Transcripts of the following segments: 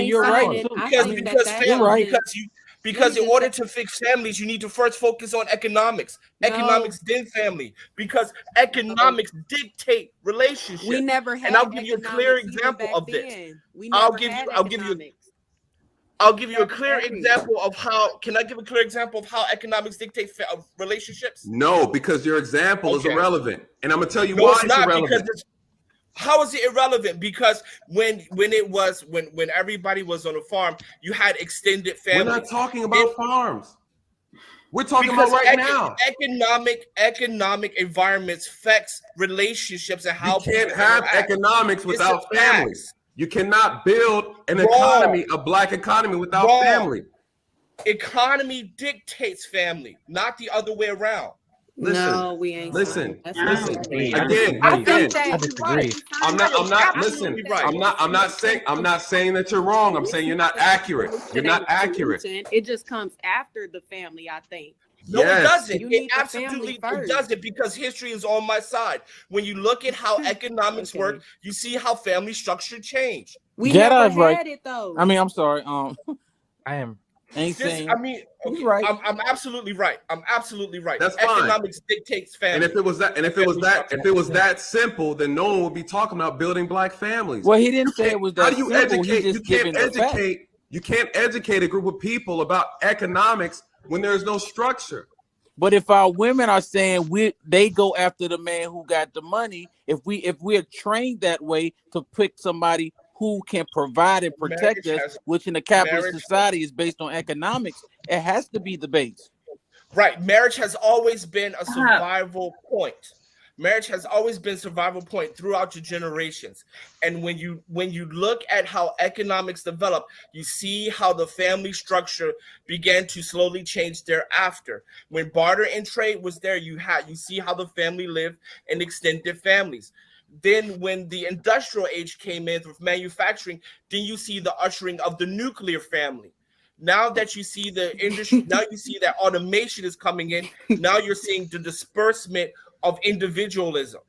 You're right. Because in order to fix families, you need to first focus on economics. Economics then family, because economics dictate relationships. We never had. And I'll give you a clear example of this. I'll give you a clear example of how. Can I give a clear example of how economics dictate relationships? No, because your example is irrelevant, and I'm gonna tell you why it's irrelevant. How is it irrelevant? Because when everybody was on a farm, you had extended families. We're not talking about farms. We're talking about right now. Economic environments affects relationships and how you can't have economics without families. You cannot build an economy, a black economy, without family. Economy dictates family, not the other way around. Listen, no, we ain't. Listen. Again. I disagree. I'm not saying that you're wrong. I'm saying you're not accurate. You're not accurate. It just comes after the family, I think. No, it doesn't. It absolutely doesn't, because history is on my side. When you look at how economics work, you see how family structure changed. We never had it though. I mean, I'm sorry. I am. I'm absolutely right. I'm absolutely right. That's economics dictates family. And if it was that simple, then no one would be talking about building black families. Well, he didn't say it was that. How do you educate? You can't educate a group of people about economics when there's no structure. But if our women are saying they go after the man who got the money, if we're trained that way to pick somebody who can provide and protect us, which in a capitalist society is based on economics, it has to be the base. Right. Marriage has always been a survival point. Marriage has always been a survival point throughout the generations. And when you look at how economics developed, you see how the family structure began to slowly change thereafter. When barter and trade was there, you see how the family lived in extended families. Then when the industrial age came in with manufacturing, then you see the ushering of the nuclear family. Now that you see the industry, now you see that automation is coming in. Now you're seeing the disbursement of individualism,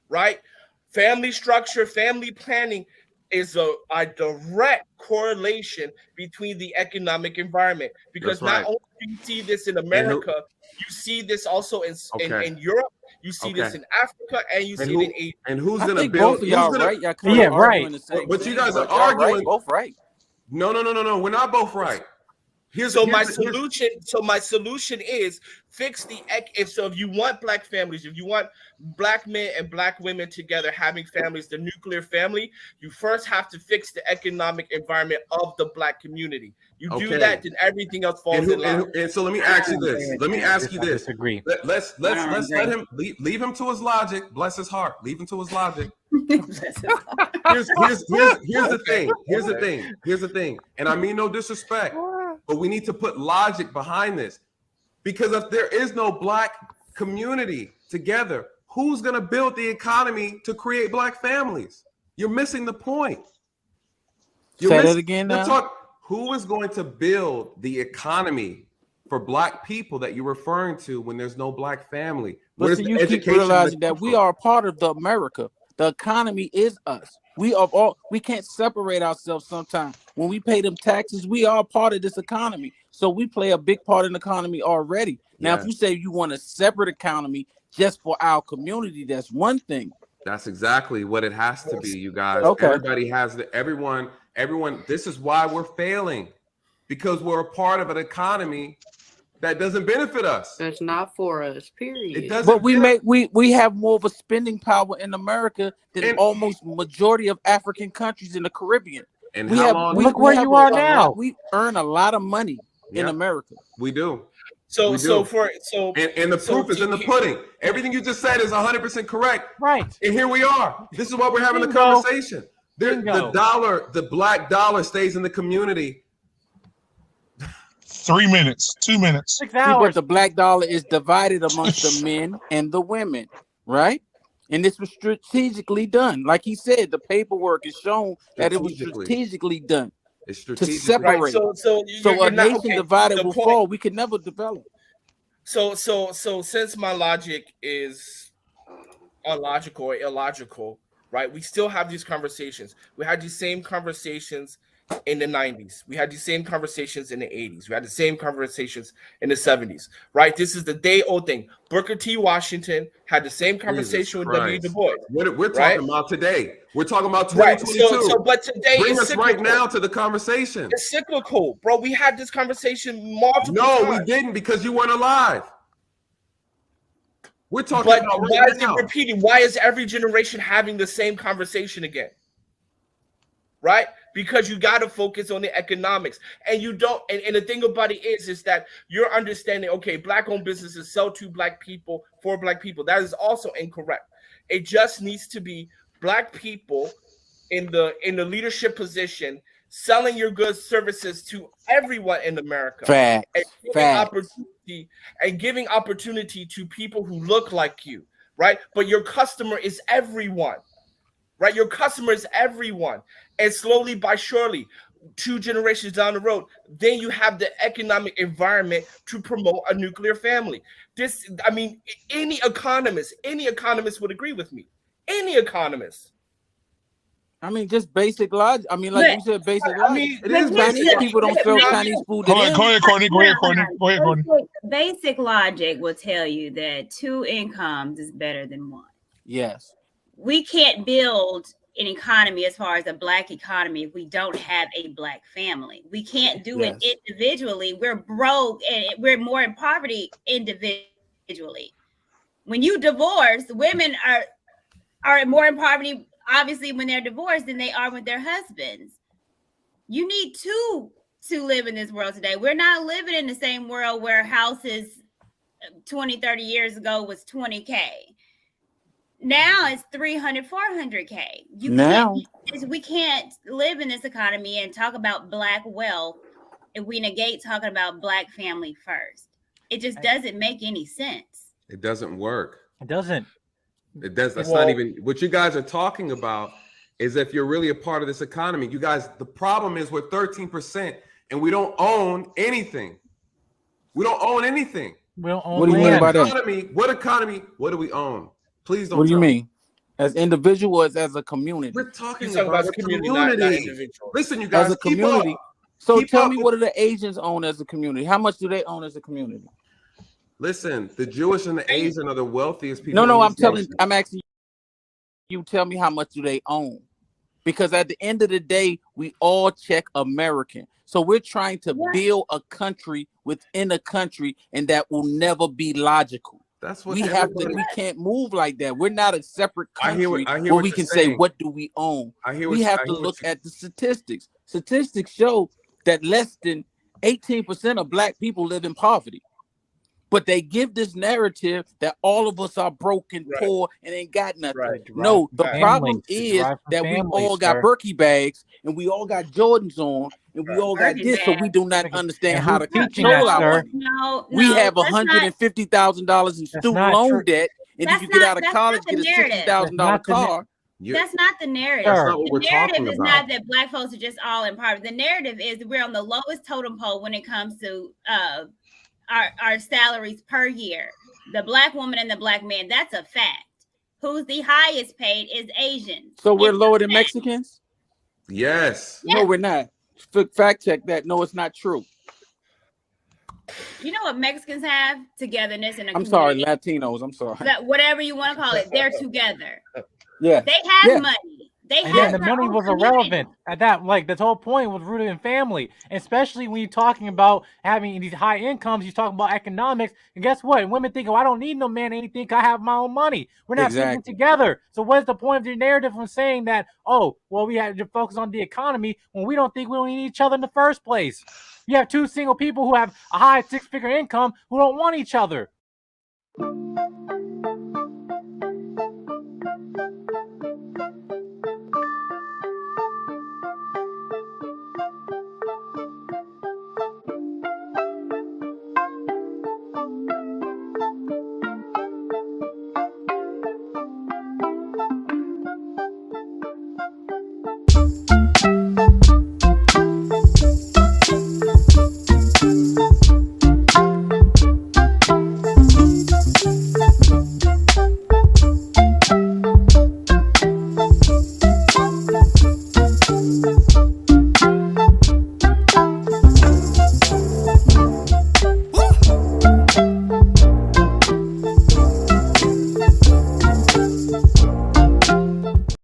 right? Family structure, family planning is a direct correlation between the economic environment. Because not only do you see this in America, you see this also in Europe. You see this in Africa, and you see it in Asia. And who's going to build? Both of y'all right? Yeah, right. But you guys are arguing. Both right. No. We're not both right. My solution is fix the if you want black families, if you want black men and black women together having families, the nuclear family, you first have to fix the economic environment of the black community. You do that, then everything else falls in line. And so let me ask you this. Agree. Let's let him leave him to his logic. Bless his heart. Leave him to his logic. Here's the thing. And I mean no disrespect, but we need to put logic behind this, because if there is no black community together, who's going to build the economy to create black families? You're missing the point. Say that again now. Who is going to build the economy for black people that you're referring to when there's no black family? But you keep realizing that we are a part of the America. The economy is us. We can't separate ourselves sometimes. When we pay them taxes, we are part of this economy. So we play a big part in the economy already. Now, if you say you want a separate economy just for our community, that's one thing. That's exactly what it has to be, you guys. Okay. Everybody has everyone. This is why we're failing, because we're a part of an economy that doesn't benefit us. That's not for us, period. It doesn't. But we have more of a spending power in America than And- almost majority of African countries in the Caribbean. And We how have long? Look where have you are a lot- now. we earn a lot of money in Yeah. America. We do. So We so do. for so And the so proof is in the to- pudding. Everything you just said is 100% correct. Right. And here we are. This is why we're having the Bingo. conversation. The Bingo. dollar, the black dollar stays in the community. 3 minutes, 2 minutes. 6 See, but hours. the black dollar is divided amongst the men and the women, right? And this was strategically done. Like he said, the paperwork is shown that it was strategically done It's to strategic. separate. right. So So a not- nation okay, divided the will point- fall. We can never develop. So since my logic is unlogical or illogical, right? We still have these conversations. We had these same conversations in the 90s. We had these same conversations in the 80s. We had the same conversations in the 70s, right? This is the day-old thing. Booker T. Washington had the same conversation with W. Du Bois. We're right? talking about today. We're talking about Right. 2022. So but today Bring it's us cyclical. right now to the conversation. It's cyclical, bro. We had this conversation multiple No, times. we didn't because you weren't alive. We're talking But about why right is now. it repeating? Why is every generation having the same conversation again? Right? Because you got to focus on the economics. And you don't, and the thing about it is that you're understanding, okay, black-owned businesses sell to black people for black people. That is also incorrect. It just needs to be black people in the leadership position selling your goods, services to everyone in America. Facts. And giving Facts. opportunity and giving opportunity to people who look like you, right? But your customer is everyone, right? Your customer is everyone. And slowly by surely, 2 generations down the road, then you have the economic environment to promote a nuclear family. This, I mean, any economist would agree with me. Any economist. I mean, just basic logic. I mean, like But- you said, basic I logic. mean, It is Chinese basic. people don't sell Chinese food. Go ahead, Courtney. Go ahead, Courtney. Go ahead, Courtney. Basic logic will tell you that 2 incomes is better than 1. Yes. We can't build an economy as far as a black economy if we don't have a black family. We can't do Yes. it individually. We're broke and we're more in poverty individually. When you divorce, women are more in poverty, obviously, when they're divorced than they are with their husbands. You need 2 to live in this world today. We're not living in the same world where houses 20, 30 years ago was 20K. Now it's 300, 400K. We can't live in this economy and talk about black wealth if we negate talking about black family first. It just doesn't make any sense. It doesn't work. It doesn't. It does. That's Well- not even what you guys are talking about. Is if you're really a part of this economy, you guys. The problem is we're 13% and we don't own anything. We don't own anything. We don't own What do you mean land. by that? Economy? What do we own? Please don't. What do you tell me. mean? As individuals, as a community? We're talking He's talking about about the community, community. not individual. Listen, you guys. As a keep community. up. So Keep tell up me, with- what do the Asians own as a community? How much do they own as a community? Listen, the Jewish and the Asian are the wealthiest people. No, in I'm this telling. nation. I'm asking you. Tell me how much do they own? Because at the end of the day, we all check American. So we're trying to build a country within a country, and that will never be logical. That's what We have to. everybody- We can't move like that. We're not a separate I hear country what where you're we can say, saying. what do we own? I hear We what- have I to hear what look you- at the statistics. Statistics show that less than 18% of black people live in poverty. But they give this narrative that all of us are broken, Right. poor, and ain't got nothing. Right. No, the Right. problem Families, is derived from that we families, all got sir. Berkey bags and we all got Jordans on and we Right. all got Birkin this, so we bags. do not And understand who's how to teaching control that, our sir? money. No, We have that's not- $150,000 in That's student not loan true. debt, and That's if you get not- out of that's college, not the get a narrative. $60,000 That's not the car. You're- That's not the narrative. Sir. That's not what The we're narrative talking is about. not that black folks are just all in poverty. The narrative is we're on the lowest totem pole when it comes to our salaries per year. The black woman and the black man, that's a fact. Who's the highest paid is Asians. So we're It's a lower than fact. Mexicans? Yes. No, we're not. Fact check that. No, it's not true. You know what Mexicans have? Togetherness in a I'm sorry, community. Latinos. I'm sorry. That whatever you want to call it, they're together. Yeah. They have Yeah. money. They And have then the their money own was community. irrelevant at that. Like the whole point was rooted in family, especially when you're talking about having these high incomes. You're talking about economics, and guess what? Women think, "Oh, I don't need no man. Anything, I have my own money." We're not thinking Exactly. together. So what's the point of your narrative from saying that? Oh, well, we have to focus on the economy when we don't think we don't need each other in the first place. You have two single people who have a high six-figure income who don't want each other.